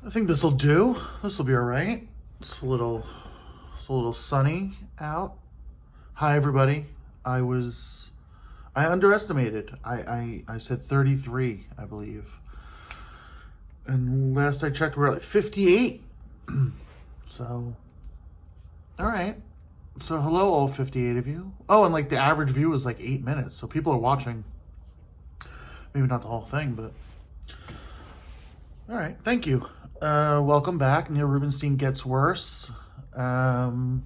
I think this will do. This will be all right. It's a little sunny out. Hi, everybody. I underestimated. I said 33, I believe. And last I checked, we were at like 58. So, all right. So, hello, all 58 of you. Oh, and like the average view is like 8 minutes. So, people are watching. Maybe not the whole thing, but. All right. Thank you. Welcome back. Neil Rubenstein Gets Worse. Happy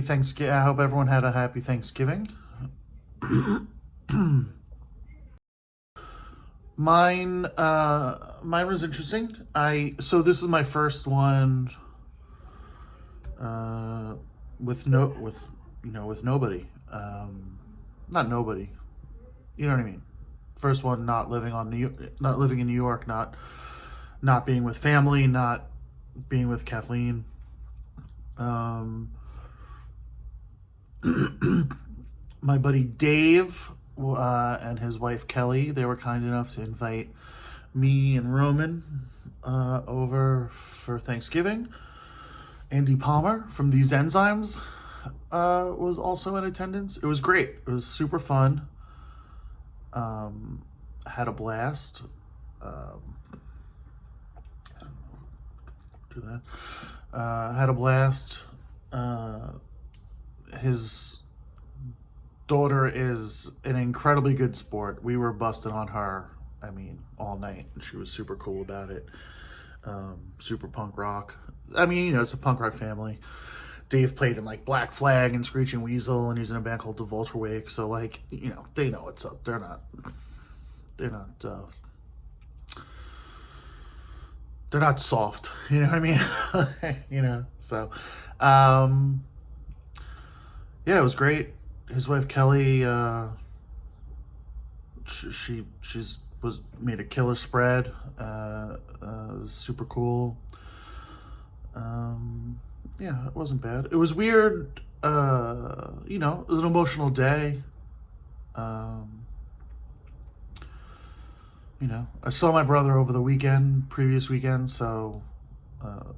Thanksgiving. I hope everyone had a happy Thanksgiving. Mine was interesting. So this is my first one, with nobody. Not nobody. You know what I mean? First one, not living in New York, not being with family, not being with Kathleen. My buddy Dave and his wife Kelly, they were kind enough to invite me and Roman over for Thanksgiving. Andy Palmer from These Enzymes was also in attendance. It was great. It was super fun. Had a blast. Do that. Had a blast. His daughter is an incredibly good sport. We were busting on her, all night, and she was super cool about it. Super punk rock. It's a punk rock family. Dave played in like Black Flag and Screeching Weasel, and he's in a band called The Vulture Wake. So they know what's up. They're not soft. You know what I mean? So, yeah, it was great. His wife Kelly, she's made a killer spread. It was super cool. Yeah, it wasn't bad. It was weird. It was an emotional day. I saw my brother over the previous weekend, so,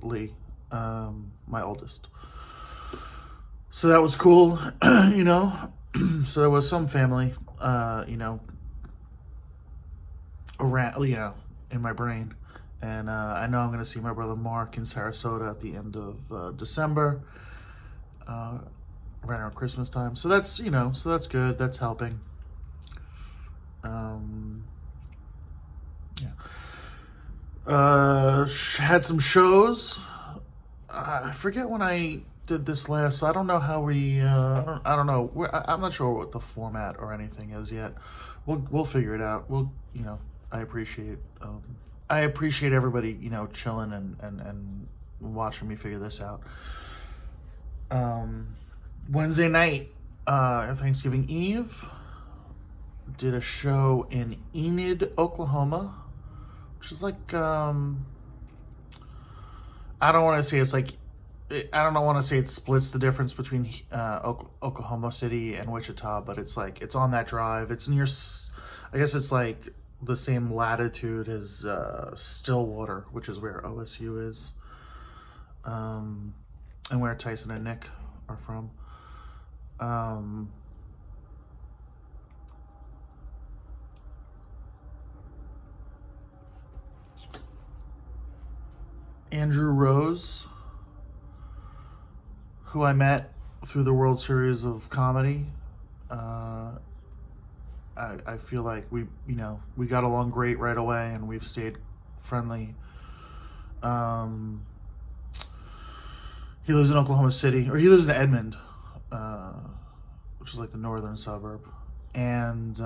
Lee, my oldest. So that was cool, so there was some family, around, in my brain. And I know I'm going to see my brother Mark in Sarasota at the end of December, right around Christmas time. So that's, so that's good. That's helping. Had some shows. I forget when I did this last, so I don't know how we. I don't know. I'm not sure what the format or anything is yet. We'll figure it out. I appreciate everybody, chilling and watching me figure this out. Wednesday night, Thanksgiving Eve, did a show in Enid, Oklahoma, which is like, I don't want to say it's like, I don't want to say it splits the difference between Oklahoma City and Wichita, but it's like, it's on that drive. It's near, I guess it's like the same latitude as Stillwater, which is where OSU is, and where Tyson and Nick are from. Andrew Rose, who I met through the World Series of Comedy. I feel like we got along great right away, and we've stayed friendly. He lives in Oklahoma City, or he lives in Edmond, which is like the northern suburb, and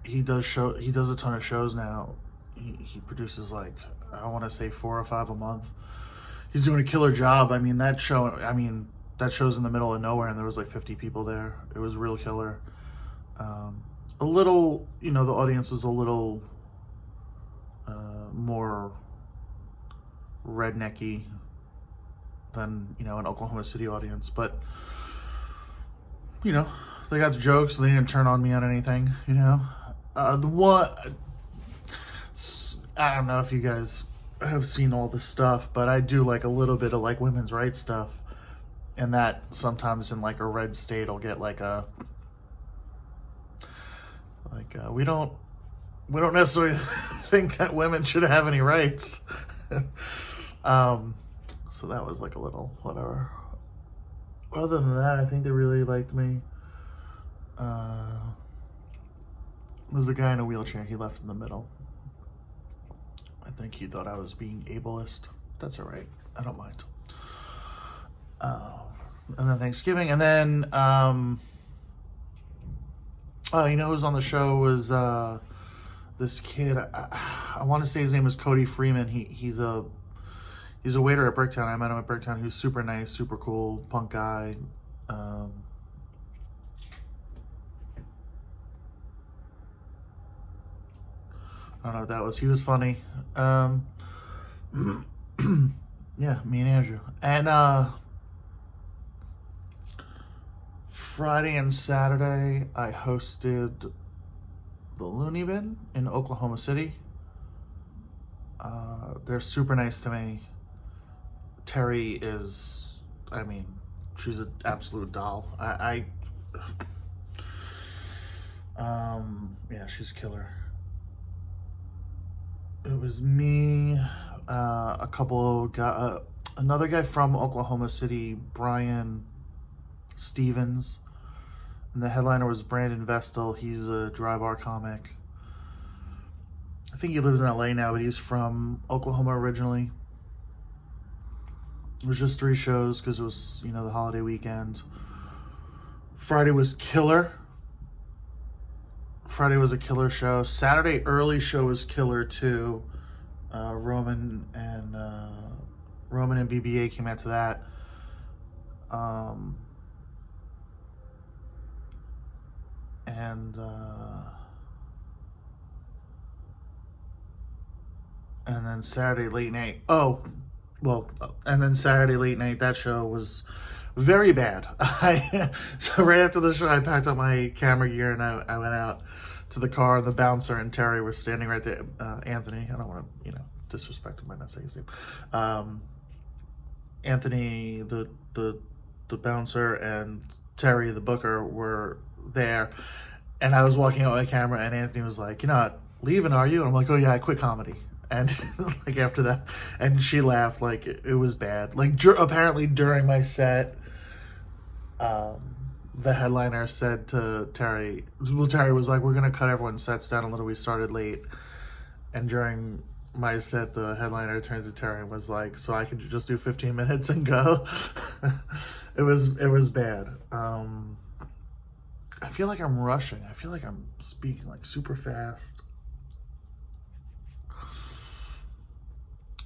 he does a ton of shows now. He produces like, I want to say 4 or 5 a month. He's doing a killer job. That show's in the middle of nowhere, and there was like 50 people there. It was real killer. A little, the audience was a little more rednecky than, an Oklahoma City audience. But, they got the jokes, and they didn't turn on me on anything, The one, I don't know if you guys have seen all this stuff, but I do like a little bit of like women's rights stuff, and that sometimes in like a red state will get like we don't necessarily think that women should have any rights. So that was like a little whatever. Other than that, I think they really liked me. There's a guy in a wheelchair. He left in the middle. I think he thought I was being ableist. That's all right. I don't mind. And then Thanksgiving, and then you know who's on the show was this kid. I want to say his name is Cody Freeman. He's a waiter at Bricktown. I met him at Bricktown. He was super nice, super cool, punk guy. I don't know what that was. He was funny. Yeah, me and Andrew. And Friday and Saturday, I hosted the Looney Bin in Oklahoma City. They're super nice to me. Terry is, I mean, she's an absolute doll. Yeah, she's killer. It was me, a couple of guys, another guy from Oklahoma City, Brian Stevens, and the headliner was Brandon Vestal. He's a dry bar comic. I think he lives in LA now, but he's from Oklahoma originally. It was just 3 shows because it was, you know, the holiday weekend. Friday was killer. Friday was a killer show. Saturday early show was killer too. Roman and BBA came out to that. And then Saturday late night. And then Saturday late night, that show was very bad. So right after the show, I packed up my camera gear and I went out to the car. And the bouncer and Terry were standing right there. Anthony, I don't want to, disrespect him by not saying his name. Anthony, the bouncer, and Terry, the booker, were there. And I was walking out with my camera, and Anthony was like, "You're not leaving, are you?" And I'm like, "Oh yeah, I quit comedy." And like after that, and she laughed like it was bad. Like apparently during my set, the headliner said to Terry, Terry was like, "We're gonna cut everyone's sets down a little. We started late." And during my set, the headliner turned to Terry and was like, "So I could just do 15 minutes and go?" It was bad. I feel like I'm rushing. I feel like I'm speaking like super fast.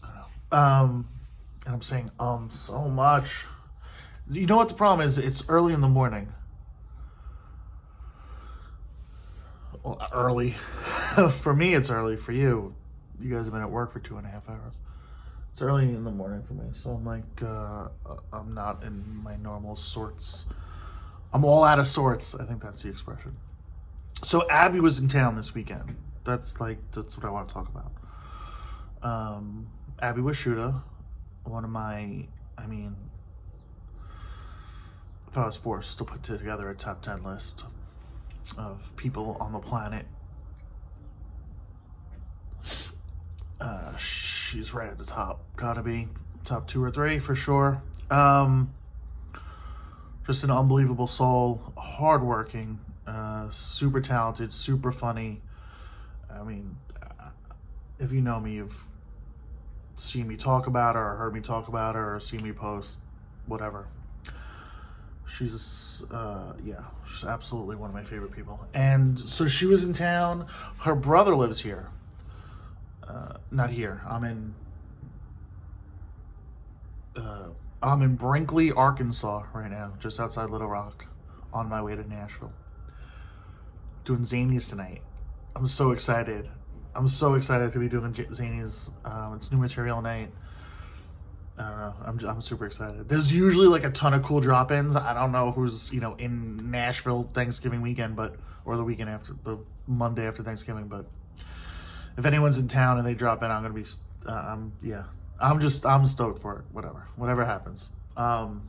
I don't know. And I'm saying so much. You know what the problem is? It's early in the morning. Well, early. For me, it's early. For you, you guys have been at work for 2.5 hours. It's early in the morning for me, so I'm like, I'm not in my normal sorts. I'm all out of sorts. I think that's the expression. So Abby was in town this weekend. That's what I want to talk about. Abby Wishuda, one of my, if I was forced to put together a top 10 list of people on the planet, she's right at the top. Gotta be top 2 or 3 for sure. Just an unbelievable soul, hardworking, super talented, super funny. If you know me, you've seen me talk about her, or heard me talk about her, or seen me post, whatever. She's absolutely one of my favorite people. And so she was in town. Her brother lives here. Not here. I'm in Brinkley, Arkansas right now, just outside Little Rock, on my way to Nashville. Doing Zanies tonight. I'm so excited. I'm so excited to be doing Zanies. It's new material night. I don't know. I'm super excited. There's usually like a ton of cool drop-ins. I don't know who's in Nashville Thanksgiving weekend, or the weekend after, the Monday after Thanksgiving. But if anyone's in town and they drop in, I'm gonna be. Yeah. I'm stoked for it. Whatever happens. And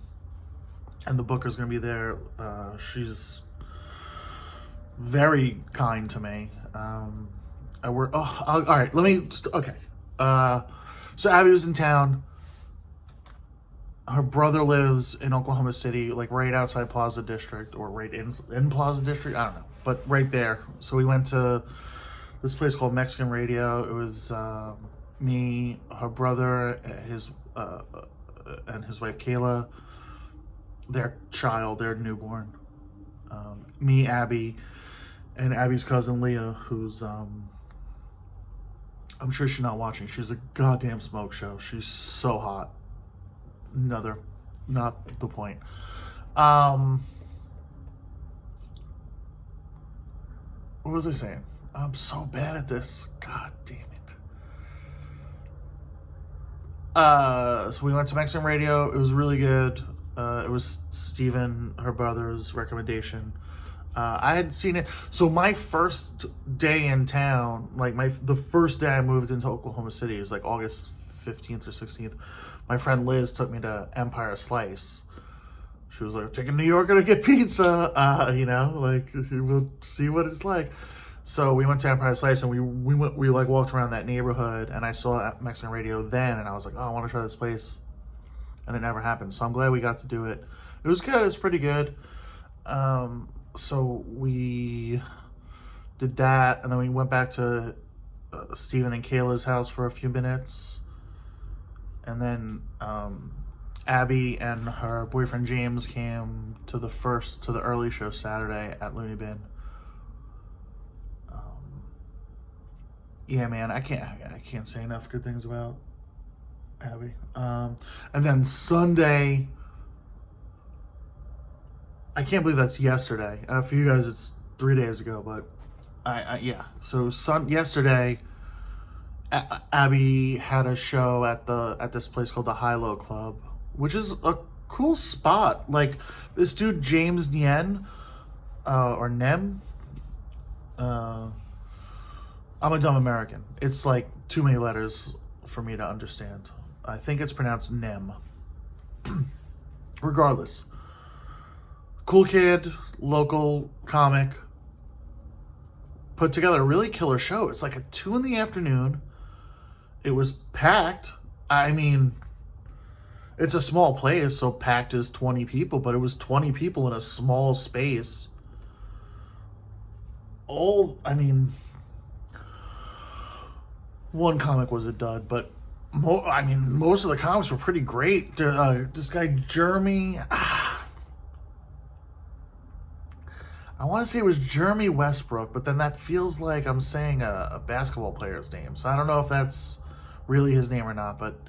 the booker's gonna be there. She's very kind to me. All right. Okay. So Abby was in town. Her brother lives in Oklahoma City, like right outside Plaza District, or right in Plaza District. I don't know, but right there. So we went to this place called Mexican Radio. It was me, her brother, and his wife Kayla, their child, their newborn. Me, Abby, and Abby's cousin Leah, who's I'm sure she's not watching. She's a goddamn smoke show. She's so hot. Not the point. What was I saying? I'm so bad at this. God damn it. So we went to Mexican Radio. It was really good. It was Steven, her brother's recommendation. I had seen it. So my first day in town, like the first day I moved into Oklahoma City, it was like August 15th or 16th. My friend Liz took me to Empire Slice. She was like, taking New Yorker to get pizza, like we'll see what it's like. So we went to Empire Slice and we like walked around that neighborhood, and I saw Mexican Radio then, and I was like, oh, I want to try this place, and it never happened. So I'm glad we got to do it. It was good. It was pretty good. So we did that, and then we went back to Stephen and Kayla's house for a few minutes. And then Abby and her boyfriend James came to the early show Saturday at Looney Bin. Yeah, man, I can't say enough good things about Abby. And then Sunday, I can't believe that's yesterday. For you guys, it's 3 days ago, but yeah. So yesterday, Abby had a show at this place called the High Low Club, which is a cool spot. Like this dude James Nien, or Nem. I'm a dumb American. It's like too many letters for me to understand. I think it's pronounced Nem. Regardless, cool kid, local comic. Put together a really killer show. It's like at 2 p.m. It was packed. I mean, it's a small place, so packed is 20 people, but it was 20 people in a small space. One comic was a dud, but most of the comics were pretty great. This guy, Jeremy, I want to say it was Jeremy Westbrook, but then that feels like I'm saying a basketball player's name. So I don't know if that's really his name or not, but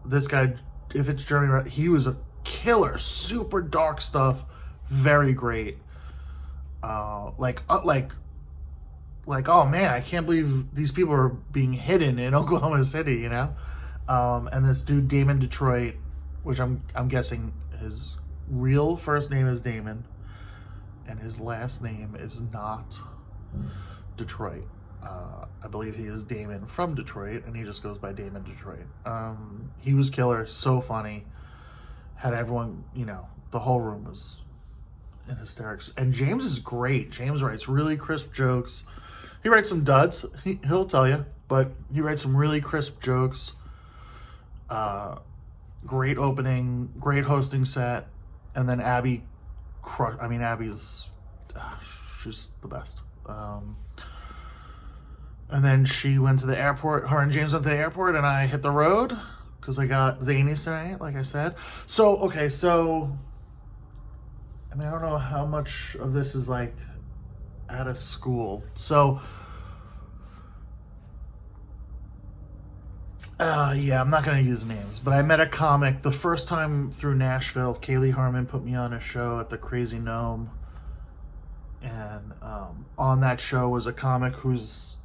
this guy, if it's Jeremy, he was a killer, super dark stuff, very great. Oh man, I can't believe these people are being hidden in Oklahoma City, and this dude Damon Detroit, which I'm guessing his real first name is Damon, and his last name is not Detroit. I believe he is Damon from Detroit, and he just goes by Damon Detroit. He was killer, so funny. Had everyone, the whole room was in hysterics. And James is great. James writes really crisp jokes. He writes some duds, he'll tell you, but he writes some really crisp jokes. Great opening, great hosting set, and then Abby, Abby's, she's the best. And then she went to the airport. Her and James went to the airport, and I hit the road because I got zanies tonight, like I said. So I don't know how much of this is like out of school. So, I'm not going to use names, but I met a comic the first time through Nashville. Kaylee Harmon put me on a show at the Crazy Gnome. And on that show was a comic who's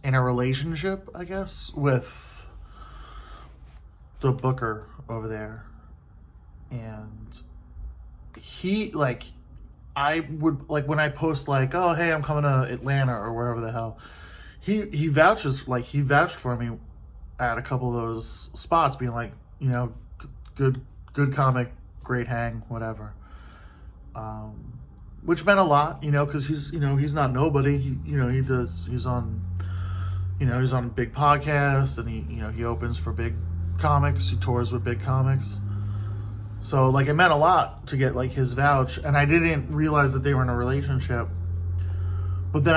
in a relationship, I guess, with the booker over there. And he, like, I would, like, when I post, like, oh, hey, I'm coming to Atlanta or wherever the hell, he vouched for me at a couple of those spots, being like, you know, good comic, great hang, whatever. Which meant a lot, you know, because he's not nobody. He's on big podcasts, and he opens for big comics. He tours with big comics. So, like, it meant a lot to get, like, his vouch, and I didn't realize that they were in a relationship. But then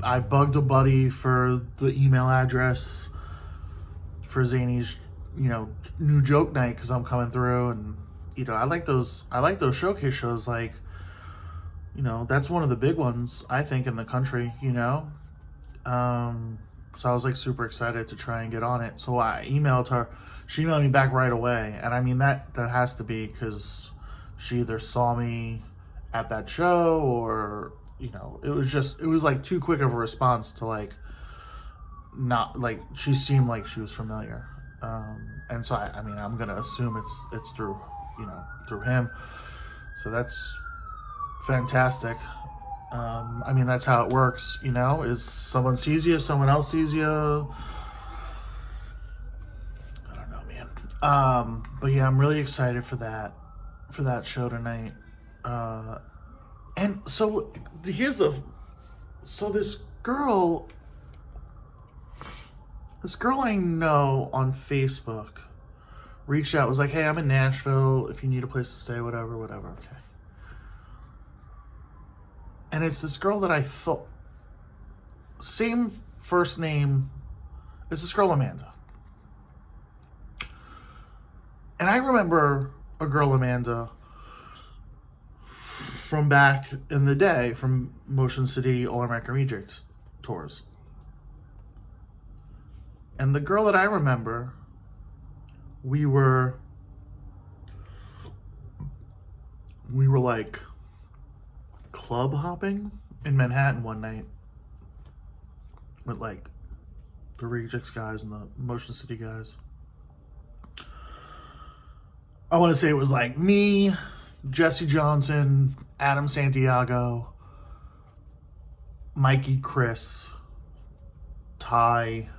I bugged a buddy for the email address for Zany's, new joke night, because I'm coming through, and I like those showcase shows. Like, that's one of the big ones, I think, in the country. So I was, like, super excited to try and get on it. So I emailed her. She emailed me back right away, and I mean that has to be because she either saw me at that show, or it was like too quick of a response to, like, not, like, she seemed like she was familiar. And so I mean, I'm gonna assume it's through through him. So that's fantastic. I mean, that's how it works, is someone sees you, someone else sees you. I don't know, man. But yeah, I'm really excited for that show tonight. And so this girl I know on Facebook reached out, was like, hey, I'm in Nashville, if you need a place to stay, whatever, okay. And it's this girl that I thought, same first name, it's this girl Amanda. And I remember a girl Amanda from back in the day, from Motion City All American Reject tours. And the girl that I remember, we were like club hopping in Manhattan one night with, like, the Rejects guys and the Motion City guys. I want to say it was like me, Jesse Johnson, Adam Santiago, Mikey, Chris, Ty,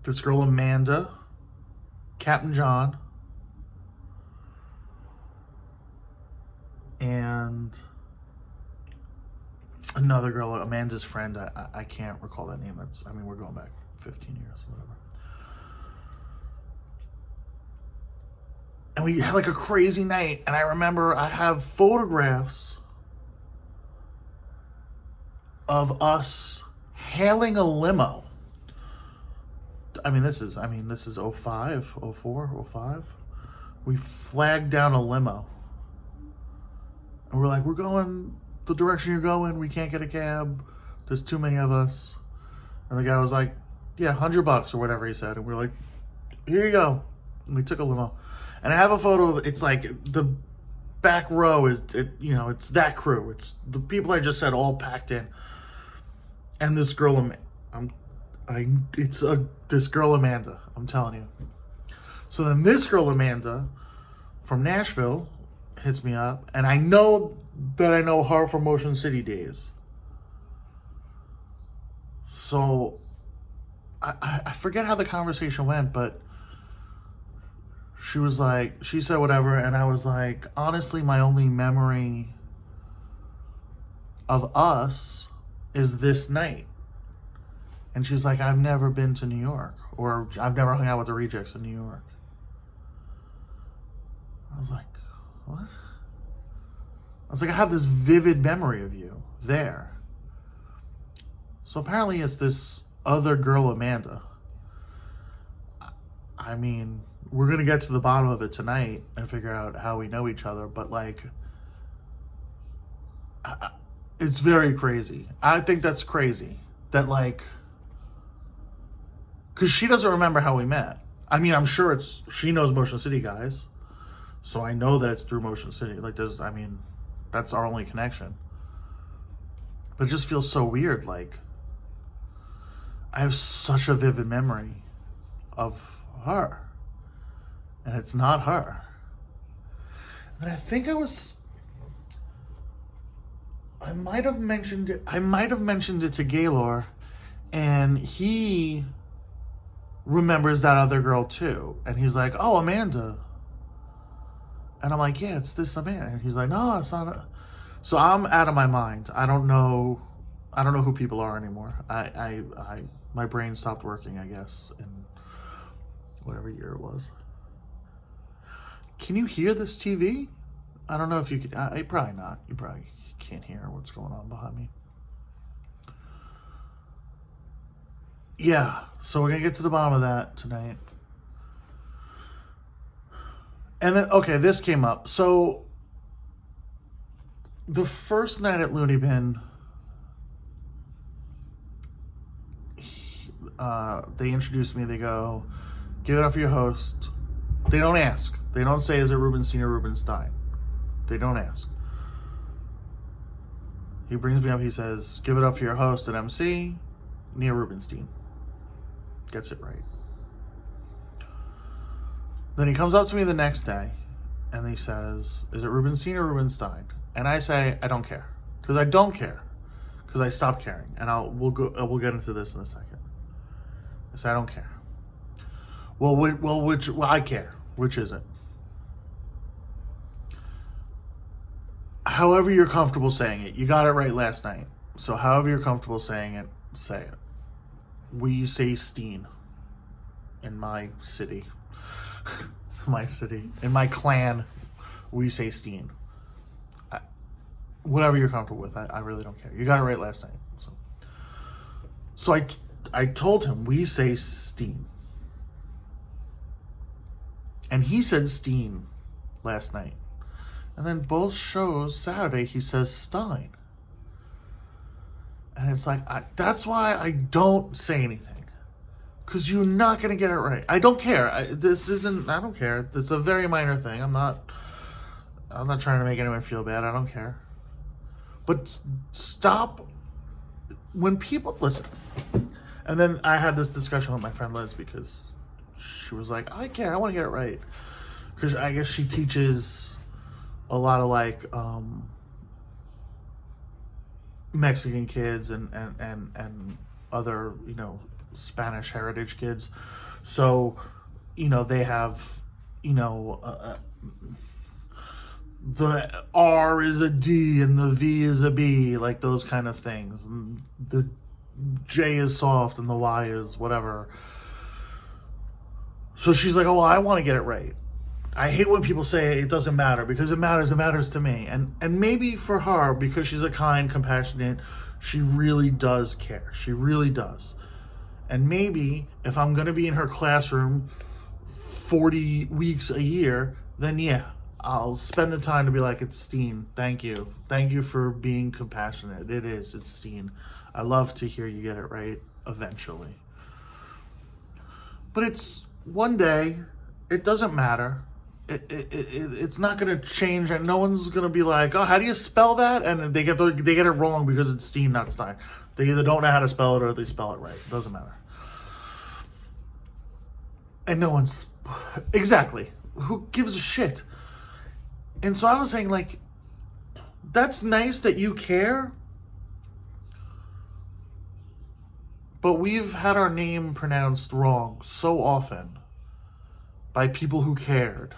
this girl Amanda, Captain John, and another girl, Amanda's friend. I can't recall that name. We're going back 15 years, whatever. And we had, like, a crazy night. And I remember I have photographs of us hailing a limo. This is 05, 04, 05. We flagged down a limo. And we're like, we're going the direction you're going. We can't get a cab. There's too many of us. And the guy was like, yeah, $100 or whatever he said. And we're like, here you go. And we took a limo. And I have a photo of, it's like the back row it's that crew. It's the people I just said all packed in. And this girl, this girl Amanda, I'm telling you. So then this girl Amanda from Nashville hits me up, and I know her from Motion City days. So I forget how the conversation went, but she said whatever, and I was like, honestly, my only memory of us is this night. And she's like, I've never been to New York, or I've never hung out with the Rejects in New York. I was like, what? I was like, I have this vivid memory of you there. So apparently it's this other girl, Amanda. I mean, we're going to get to the bottom of it tonight and figure out how we know each other, but, like, it's very crazy. I think that's crazy. That, like, because she doesn't remember how we met. I mean, I'm sure she knows Motion City guys, so I know that it's through Motion City. Like, that's our only connection. But it just feels so weird. Like, I have such a vivid memory of her. And it's not her. And I think I might have mentioned it to Gaylor, and he remembers that other girl too. And he's like, "Oh, Amanda." And I'm like, "Yeah, it's this Amanda." And he's like, "No, it's not." So I'm out of my mind. I don't know who people are anymore. My brain stopped working, I guess, in whatever year it was. Can you hear this TV? I don't know if you could. Probably not. You probably can't hear what's going on behind me. Yeah, so we're going to get to the bottom of that tonight. And then, okay, this came up. So, the first night at Looney Bin, they introduced me. They go, "Give it up for your host." They don't ask. They don't say, "Is it Rubenstein or Rubenstein?" They don't ask. He brings me up. He says, "Give it up for your host and MC, Nia Rubenstein." Gets it right. Then he comes up to me the next day, and he says, "Is it Rubenstein or Rubenstein?" And I say, "I don't care," because I don't care, because I stopped caring. And we'll get into this in a second. I say, "I don't care." Well, I care. Which is it? However you're comfortable saying it. You got it right last night. So however you're comfortable saying it, say it. We say Steen in my city. In my clan, we say Steen. Whatever you're comfortable with, I really don't care. You got it right last night. So I told him, we say Steen. And he said Steen last night. And then both shows, Saturday, he says Stein. And it's like, that's why I don't say anything. Because you're not going to get it right. I don't care. I don't care. It's a very minor thing. I'm not trying to make anyone feel bad. I don't care. But stop. When people, listen. And then I had this discussion with my friend Liz, because she was like, "I care. I want to get it right." Because I guess she teaches a lot of like Mexican kids and other, Spanish heritage kids. So, they have, the R is a D and the V is a B, like those kind of things. And the J is soft and the Y is whatever. So she's like, "Oh, well, I want to get it right." I hate when people say it doesn't matter, because it matters to me. And maybe for her, because she's a kind, compassionate, she really does care. She really does. And maybe if I'm going to be in her classroom 40 weeks a year, then yeah, I'll spend the time to be like, "It's Steen. Thank you. Thank you for being compassionate. It's Steen. I love to hear you get it right eventually." But it's one day. It doesn't matter. It's not going to change, and no one's going to be like, "Oh, how do you spell that?" And they get it wrong because it's Steen, not Stein. They either don't know how to spell it or they spell it right. It doesn't matter. And no one's exactly. Who gives a shit? And so I was saying, like, that's nice that you care, but we've had our name pronounced wrong so often by people who cared,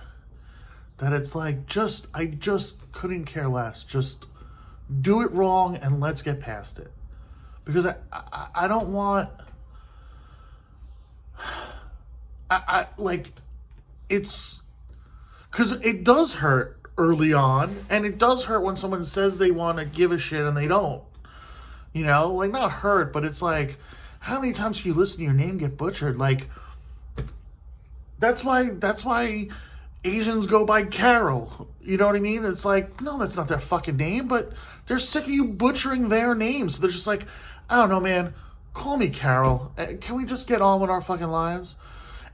that it's like, I just couldn't care less. Just do it wrong and let's get past it. Because I don't want, it's, because it does hurt early on, and it does hurt when someone says they want to give a shit and they don't. Not hurt, but it's like, how many times can you listen to your name get butchered? Like, that's why Asians go by Carol. You know what I mean? It's like, no, that's not their fucking name, but they're sick of you butchering their names. So they're just like, "I don't know, man. Call me Carol. Can we just get on with our fucking lives?"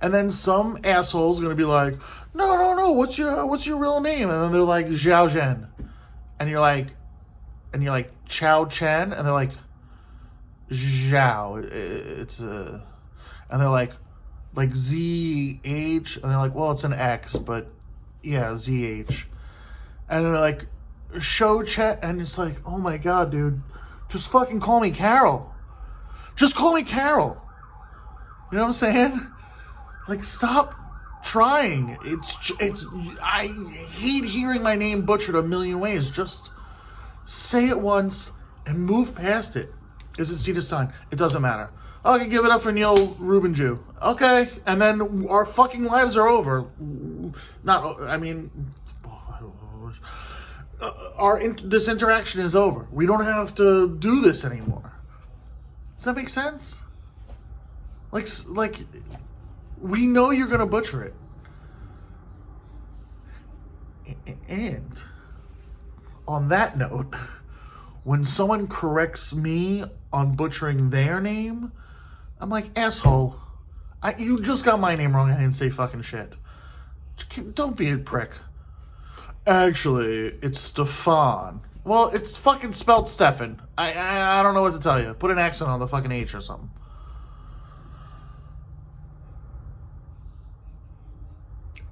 And then some asshole's gonna be like, "No. What's your real name?" And then they're like, "Xiao Zhen." And you're like, and you're like Chow Chen, and they're like Zhao. It's a, and they're like ZH, and they're like, well, it's an X, but yeah, ZH. And they're like Show Chen, and it's like, oh my god, dude, just fucking call me Carol. Just call me Carol. You know what I'm saying? Like, stop trying. I hate hearing my name butchered a million ways. Just say it once and move past it. Is it Cedar Stein? It doesn't matter. Okay, give it up for Neil Rubenstein. Okay, and then our fucking lives are over. This interaction is over. We don't have to do this anymore. Does that make sense? Like, we know you're gonna butcher it. And on that note, when someone corrects me on butchering their name, I'm like, asshole, you just got my name wrong. I didn't say fucking shit. Don't be a prick. Actually, it's Stefan. Well, it's fucking spelled Stefan. I don't know what to tell you. Put an accent on the fucking H or something.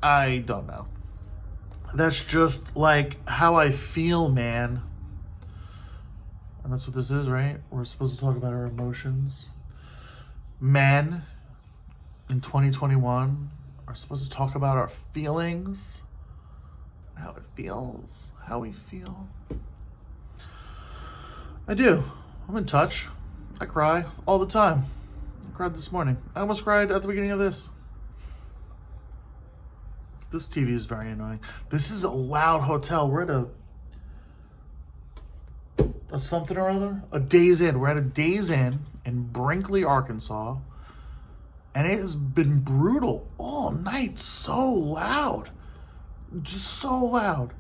I don't know. That's just like how I feel, man. And that's what this is, right? We're supposed to talk about our emotions. Men in 2021 are supposed to talk about our feelings, how it feels, how we feel. I do. I'm in touch. I cry all the time. I cried this morning. I almost cried at the beginning of this. This TV is very annoying. This is a loud hotel. We're at a something or other. A Days Inn. We're at a Days Inn in Brinkley, Arkansas. And it has been brutal all night. So loud. Just so loud.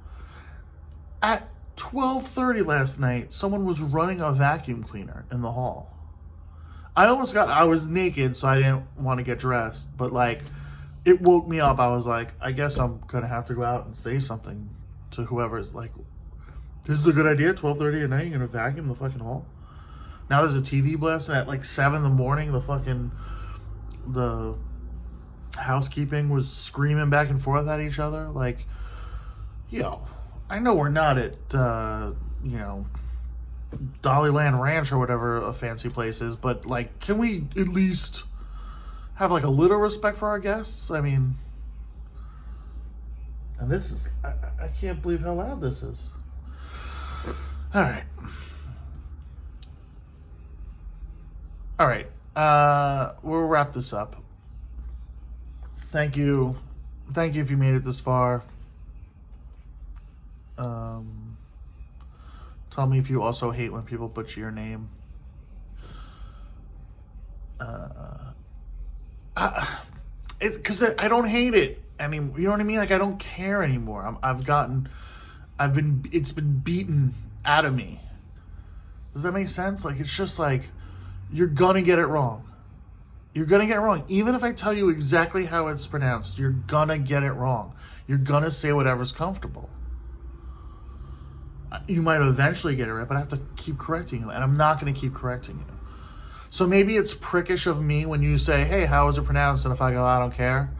At 12:30 last night, someone was running a vacuum cleaner in the hall. I was naked, so I didn't want to get dressed. But like, it woke me up. I was like, I guess I'm going to have to go out and say something to whoever's like, this is a good idea, 12:30 at night, you're going to vacuum the fucking hall? Now there's a TV blasting at like 7 in the morning. The housekeeping was screaming back and forth at each other. Like, yo, I know we're not at, Dollyland Ranch or whatever a fancy place is, but like, can we at least have like a little respect for our guests? I mean, and this is, I can't believe how loud this is. All right. We'll wrap this up. Thank you if you made it this far. Tell me if you also hate when people butcher your name. It's because I don't hate it anymore. You know what I mean? Like, I don't care anymore. It's been beaten out of me. Does that make sense? Like, it's just like, you're gonna get it wrong. You're gonna get it wrong. Even if I tell you exactly how it's pronounced, you're gonna get it wrong. You're gonna say whatever's comfortable. You might eventually get it right, but I have to keep correcting you, and I'm not gonna keep correcting you. So maybe it's prickish of me when you say, hey, how is it pronounced? And if I go, I don't care,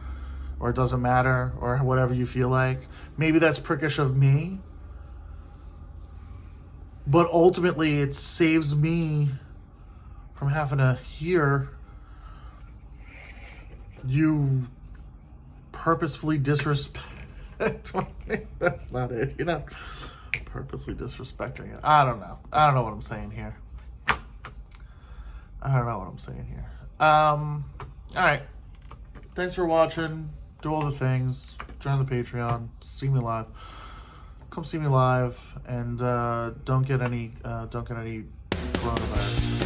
or it doesn't matter, or whatever you feel like, maybe that's prickish of me. But ultimately, it saves me from having to hear you purposefully disrespect. That's not it. You're not purposely disrespecting it. I don't know what I'm saying here. All right. Thanks for watching. Do all the things. Join the Patreon. See me live. Come see me live, and don't get any coronavirus.